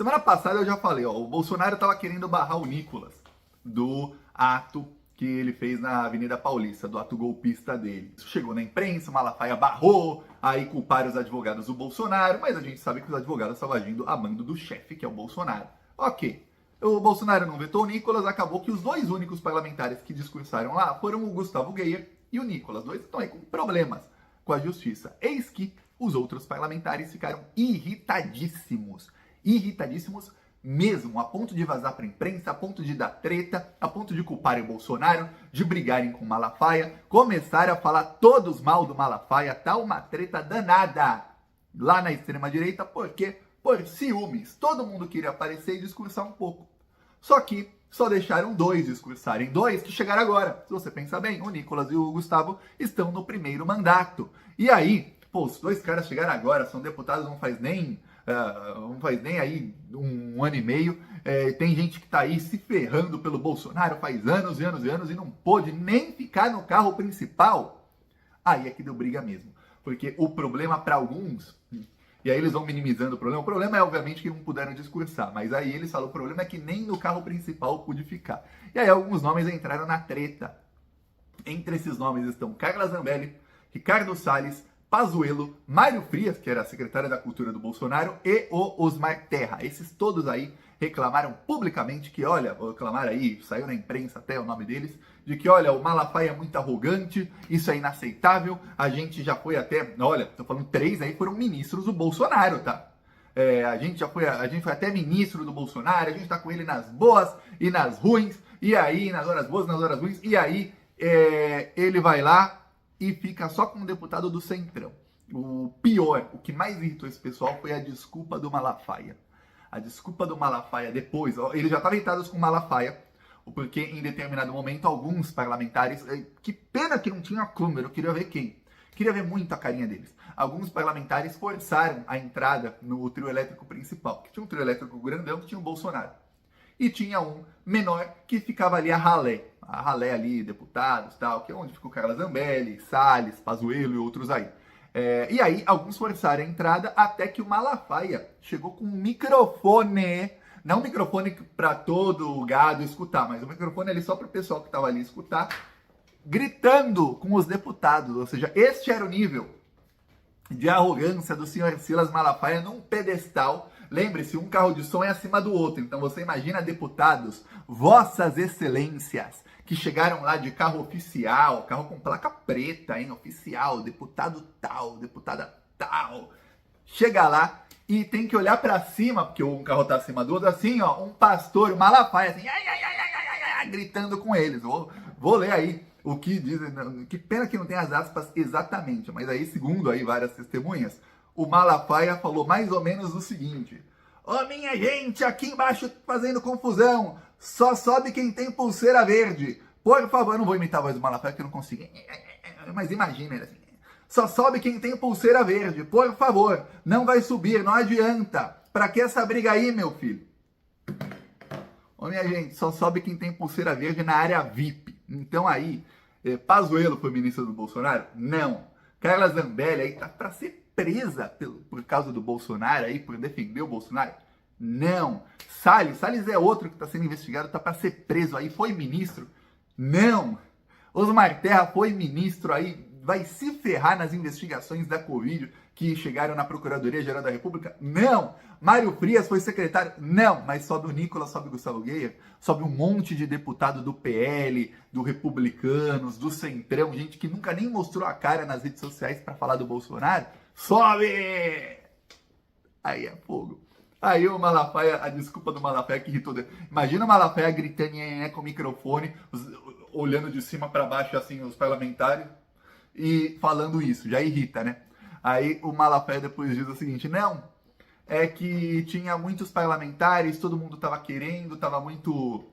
Semana passada eu já falei, ó, o Bolsonaro estava querendo barrar o Nicolas do ato que ele fez na Avenida Paulista, do ato golpista dele. Isso chegou na imprensa, o Malafaia barrou, aí culparam os advogados do Bolsonaro, mas a gente sabe que os advogados estavam agindo a mando do chefe, que é o Bolsonaro. Ok, o Bolsonaro não vetou o Nicolas, acabou que os dois únicos parlamentares que discursaram lá foram o Gustavo Geyer e o Nicolas. Dois estão aí com problemas com a justiça. Eis que os outros parlamentares ficaram irritadíssimos mesmo, a ponto de vazar para a imprensa, a ponto de dar treta, a ponto de culparem o Bolsonaro, de brigarem com o Malafaia, começaram a falar todos mal do Malafaia, tá uma treta danada lá na extrema-direita, porque por ciúmes, todo mundo queria aparecer e discursar um pouco. Só que só deixaram dois discursarem, dois que chegaram agora. Se você pensar bem, o Nicolas e o Gustavo estão no primeiro mandato. E aí, pô, os dois caras chegaram agora, são deputados, não faz nem aí um ano e meio. Tem gente que tá aí se ferrando pelo Bolsonaro faz anos e anos e anos e não pôde nem ficar no carro principal. Aí é que deu briga mesmo. Porque o problema para alguns, e aí eles vão minimizando o problema é obviamente que não puderam discursar, mas aí eles falam, o problema é que nem no carro principal pude ficar. E aí alguns nomes entraram na treta. Entre esses nomes estão Carla Zambelli, Ricardo Salles, Pazuello, Mário Frias, que era secretário da Cultura do Bolsonaro, e o Osmar Terra. Esses todos aí reclamaram publicamente que, olha, reclamaram aí, saiu na imprensa até o nome deles, de que, olha, o Malafaia é muito arrogante, isso é inaceitável, a gente já foi até, olha, tô falando, 3 aí foram ministros do Bolsonaro, tá? A gente foi até ministro do Bolsonaro, a gente tá com ele nas boas e nas ruins, e aí, nas horas boas, nas horas ruins, e aí ele vai lá e fica só com o deputado do Centrão. O pior, o que mais irritou esse pessoal foi a desculpa do Malafaia. A desculpa do Malafaia depois, eles já estavam irritados com o Malafaia, porque em determinado momento alguns parlamentares, que pena que não tinha câmera, eu queria ver quem. Queria ver muito a carinha deles. Alguns parlamentares forçaram a entrada no trio elétrico principal, que tinha um trio elétrico grandão que tinha o Bolsonaro. E tinha um menor que ficava ali a ralé ali, deputados, tal, que é onde ficou Carla Zambelli, Salles, Pazuello e outros aí. E aí, alguns forçaram a entrada até que o Malafaia chegou com um microfone, não um microfone para todo o gado escutar, mas um microfone ali só para o pessoal que estava ali escutar, gritando com os deputados. Ou seja, este era o nível de arrogância do senhor Silas Malafaia num pedestal. Lembre-se, um carro de som é acima do outro. Então você imagina deputados, vossas excelências, que chegaram lá de carro oficial, carro com placa preta, hein, oficial, deputado tal, deputada tal. Chega lá e tem que olhar pra cima, porque um carro tá acima do outro, assim, ó, um pastor, o Malafaia, assim, gritando com eles. Vou ler aí o que dizem, que pena que não tem as aspas exatamente, mas aí, segundo aí várias testemunhas, o Malafaia falou mais ou menos o seguinte: ô minha gente, aqui embaixo fazendo confusão, só sobe quem tem pulseira verde. Por favor, eu não vou imitar a voz do Malafaia que eu não consigo, mas imagina ele assim: só sobe quem tem pulseira verde, por favor, não vai subir, não adianta. Pra que essa briga aí, meu filho? Ô minha gente, só sobe quem tem pulseira verde na área VIP. Então aí, Pazuello foi ministro do Bolsonaro? Não. Carla Zambelli aí tá pra ser presa por causa do Bolsonaro aí, por defender o Bolsonaro? Não. Salles é outro que está sendo investigado, tá para ser preso aí, foi ministro? Não. Osmar Terra foi ministro aí, vai se ferrar nas investigações da Covid que chegaram na Procuradoria-Geral da República? Não. Mário Frias foi secretário? Não. Mas sobe o Nicolas, sobe o Gustavo Geyer, sobe um monte de deputado do PL, do Republicanos, do Centrão, gente que nunca nem mostrou a cara nas redes sociais para falar do Bolsonaro. Sobe! Aí é fogo. Aí o Malafaia, a desculpa do Malafaia que irritou. Imagina o Malafaia gritando com o microfone, olhando de cima para baixo assim os parlamentares e falando isso, já irrita, né? Aí o Malafaia depois diz o seguinte: não, é que tinha muitos parlamentares, todo mundo tava querendo, tava muito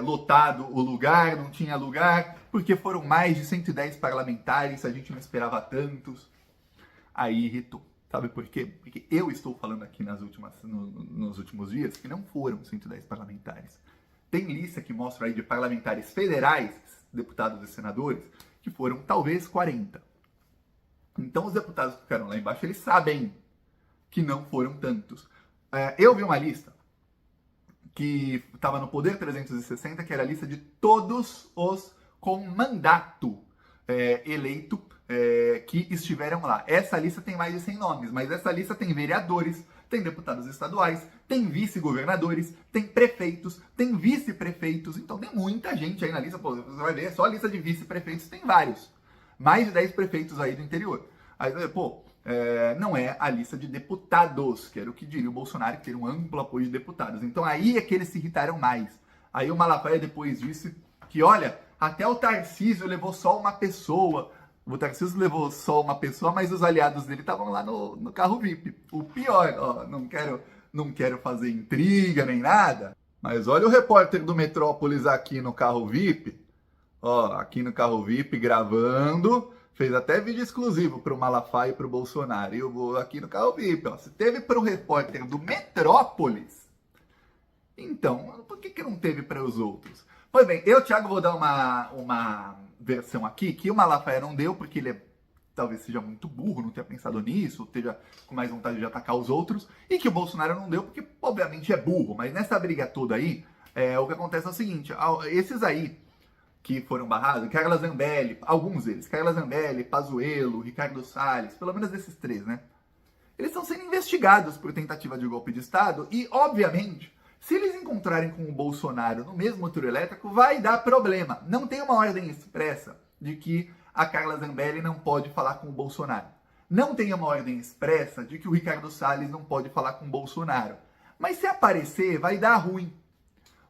lotado o lugar, não tinha lugar, porque foram mais de 110 parlamentares, a gente não esperava tantos. Aí irritou. Sabe por quê? Porque eu estou falando aqui nos últimos dias que não foram 110 parlamentares. Tem lista que mostra aí de parlamentares federais, deputados e senadores, que foram talvez 40. Então os deputados que ficaram lá embaixo, eles sabem que não foram tantos. Eu vi uma lista que estava no Poder 360, que era a lista de todos os com mandato eleito que estiveram lá. Essa lista tem mais de 100 nomes, mas essa lista tem vereadores, tem deputados estaduais, tem vice-governadores, tem prefeitos, tem vice-prefeitos, então tem muita gente aí na lista. Pô, você vai ver, só a lista de vice-prefeitos tem vários. Mais de 10 prefeitos aí do interior. Aí, não é a lista de deputados, que era o que diria o Bolsonaro, que teria um amplo apoio de deputados. Então aí é que eles se irritaram mais. Aí o Malafaia depois disse que, olha, até o Tarcísio levou só uma pessoa. O Tarcísio levou só uma pessoa, mas os aliados dele estavam lá no carro VIP. O pior, ó, não quero fazer intriga nem nada, mas olha o repórter do Metrópolis aqui no carro VIP. Ó, aqui no carro VIP gravando. Fez até vídeo exclusivo para o Malafaia e para o Bolsonaro. E eu vou aqui no carro VIP. Ó. Se teve para o repórter do Metrópolis, então por que não teve para os outros? Pois bem, eu, Thiago, vou dar uma versão aqui que o Malafaia não deu, porque ele talvez seja muito burro, não tenha pensado nisso, ou esteja com mais vontade de atacar os outros, e que o Bolsonaro não deu, porque obviamente é burro. Mas nessa briga toda aí, o que acontece é o seguinte, esses aí que foram barrados, Carla Zambelli, alguns deles, Carla Zambelli, Pazuello, Ricardo Salles, pelo menos esses três, né? Eles estão sendo investigados por tentativa de golpe de Estado e, obviamente, se eles encontrarem com o Bolsonaro no mesmo trio elétrico, vai dar problema. Não tem uma ordem expressa de que a Carla Zambelli não pode falar com o Bolsonaro. Não tem uma ordem expressa de que o Ricardo Salles não pode falar com o Bolsonaro. Mas se aparecer, vai dar ruim.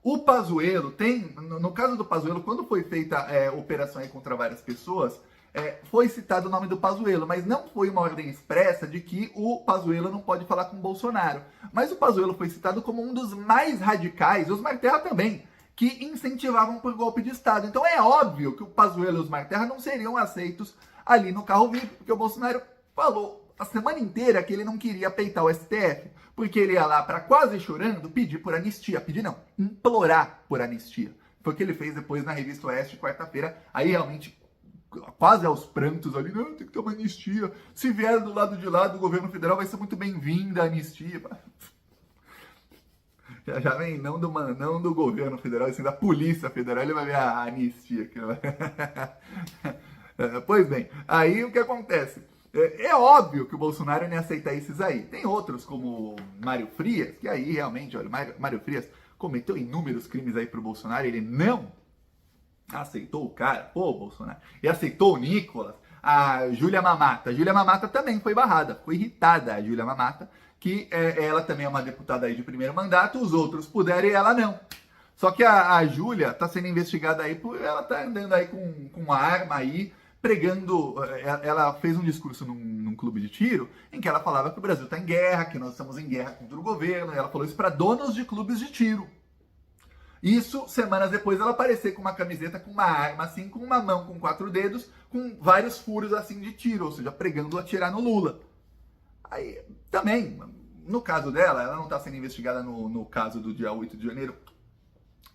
O Pazuello tem, no caso do Pazuello, quando foi feita operação aí contra várias pessoas, foi citado o nome do Pazuello, mas não foi uma ordem expressa de que o Pazuello não pode falar com o Bolsonaro. Mas o Pazuello foi citado como um dos mais radicais, os Marterra também, que incentivavam por golpe de Estado. Então é óbvio que o Pazuello e os Marterra não seriam aceitos ali no carro VIP, porque o Bolsonaro falou a semana inteira que ele não queria peitar o STF, porque ele ia lá para quase chorando pedir por anistia, pedir não, implorar por anistia. Foi o que ele fez depois na Revista Oeste, quarta-feira, aí realmente quase aos prantos ali, não, tem que ter uma anistia, se vier do lado de lá do governo federal vai ser muito bem-vinda a anistia. Já vem não do governo federal, assim, da Polícia Federal, ele vai ver a anistia. Pois bem, aí o que acontece? É óbvio que o Bolsonaro não ia aceitar esses aí. Tem outros, como Mário Frias, que aí realmente, olha, Mário Frias cometeu inúmeros crimes aí pro Bolsonaro, ele não aceitou o cara, pô, Bolsonaro, e aceitou o Nicolas, a Júlia Mamata. A Júlia Mamata também foi barrada, foi irritada a Júlia Mamata, que ela também é uma deputada aí de primeiro mandato, os outros puderam e ela não. Só que a Júlia tá sendo investigada aí por ela tá andando aí com uma arma aí, pregando, ela fez um discurso num clube de tiro, em que ela falava que o Brasil está em guerra, que nós estamos em guerra contra o governo, e ela falou isso para donos de clubes de tiro. Isso, semanas depois, ela aparecer com uma camiseta com uma arma, assim, com uma mão com 4 dedos, com vários furos, assim, de tiro, ou seja, pregando atirar no Lula. Aí, também, no caso dela, ela não está sendo investigada no caso do dia 8 de janeiro,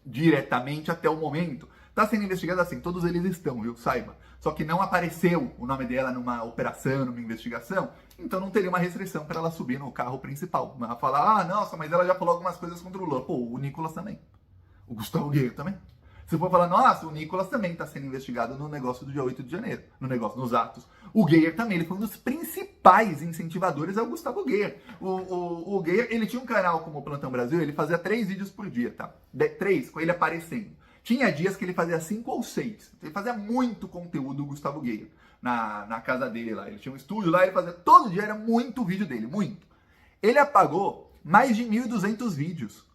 diretamente até o momento. Está sendo investigada assim, todos eles estão, viu? Saiba. Só que não apareceu o nome dela numa operação, numa investigação, então não teria uma restrição para ela subir no carro principal. Ela falar, nossa, mas ela já falou algumas coisas contra o Lula. Pô, o Nicolas também. O Gustavo Guerra também. Se for falar, nossa, o Nicolas também está sendo investigado no negócio do dia 8 de janeiro, nos atos. O Guerra também, ele foi um dos principais incentivadores ao Gustavo Guerra. O Guerra, ele tinha um canal como o Plantão Brasil, ele fazia 3 vídeos por dia, tá? 3, com ele aparecendo. Tinha dias que ele fazia 5 ou 6. Ele fazia muito conteúdo do Gustavo Guerra na casa dele lá. Ele tinha um estúdio lá, ele fazia todo dia, era muito vídeo dele, muito. Ele apagou mais de 1.200 vídeos.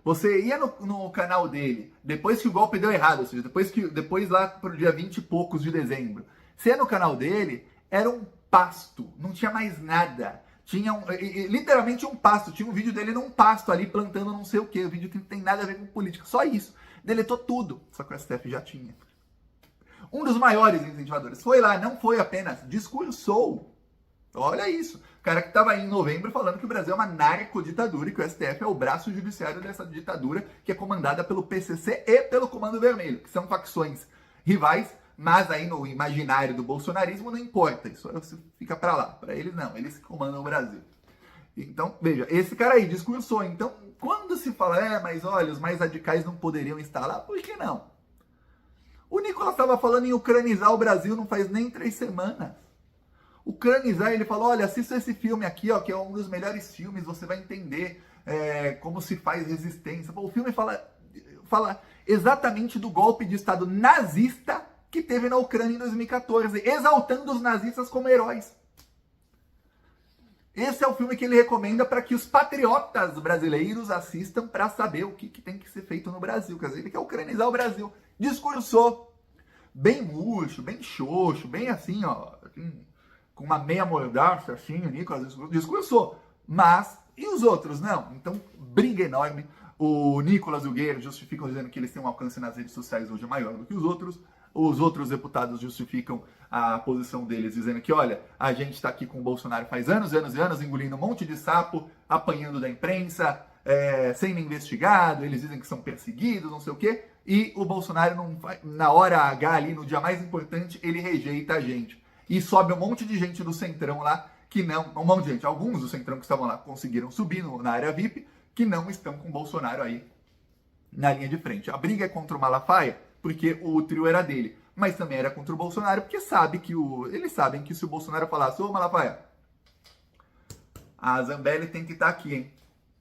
Você ia no canal dele, depois que o golpe deu errado, ou seja, depois lá pro dia 20 e poucos de dezembro. Você ia no canal dele, era um pasto, não tinha mais nada. Tinha literalmente um pasto, tinha um vídeo dele num pasto ali plantando não sei o que, um vídeo que não tem nada a ver com política, só isso. Deletou tudo, só que o STF já tinha. Um dos maiores incentivadores foi lá, não foi apenas, discursou. Olha isso. O cara que estava aí em novembro falando que o Brasil é uma narcoditadura e que o STF é o braço judiciário dessa ditadura que é comandada pelo PCC e pelo Comando Vermelho, que são facções rivais, mas aí no imaginário do bolsonarismo não importa, isso fica para lá. Para eles não, eles que comandam o Brasil. Então, veja, esse cara aí discursou. Então, quando se fala, mas olha, os mais radicais não poderiam estar lá, por que não? O Nicolas estava falando em ucranizar o Brasil não faz nem 3 semanas. Ucranizar, ele falou, olha, assista esse filme aqui, ó, que é um dos melhores filmes, você vai entender como se faz resistência. O filme fala exatamente do golpe de Estado nazista que teve na Ucrânia em 2014, exaltando os nazistas como heróis. Esse é o filme que ele recomenda para que os patriotas brasileiros assistam para saber o que tem que ser feito no Brasil. Quer dizer, ele quer ucranizar o Brasil. Discursou bem murcho, bem xoxo, bem assim, ó, com uma meia mordaça, assim, o Nicolas discursou. Mas, e os outros? Não. Então, briga enorme. O Nicolas e o Guerreiro justificam dizendo que eles têm um alcance nas redes sociais hoje maior do que os outros. Os outros deputados justificam a posição deles, dizendo que, olha, a gente está aqui com o Bolsonaro faz anos e anos e anos, engolindo um monte de sapo, apanhando da imprensa, sendo investigado, eles dizem que são perseguidos, não sei o quê, e o Bolsonaro, na hora H ali, no dia mais importante, ele rejeita a gente. E sobe um monte de gente do Centrão lá, que não, um monte de gente, alguns do Centrão que estavam lá conseguiram subir na área VIP, que não estão com o Bolsonaro aí na linha de frente. A briga é contra o Malafaia, porque o trio era dele, mas também era contra o Bolsonaro, porque eles sabem que se o Bolsonaro falasse, ô Malafaia, a Zambelli tem que estar aqui, hein?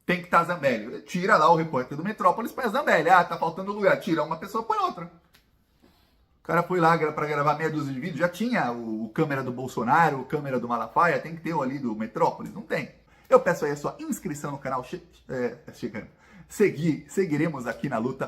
Tem que estar a Zambelli. Tira lá o repórter do Metrópolis para a Zambelli. Ah, tá faltando lugar. Tira uma pessoa, põe outra. O cara foi lá para gravar meia dúzia de vídeos, já tinha o câmera do Bolsonaro, o câmera do Malafaia, tem que ter o ali do Metrópolis, não tem. Eu peço aí a sua inscrição no canal, seguiremos aqui na luta.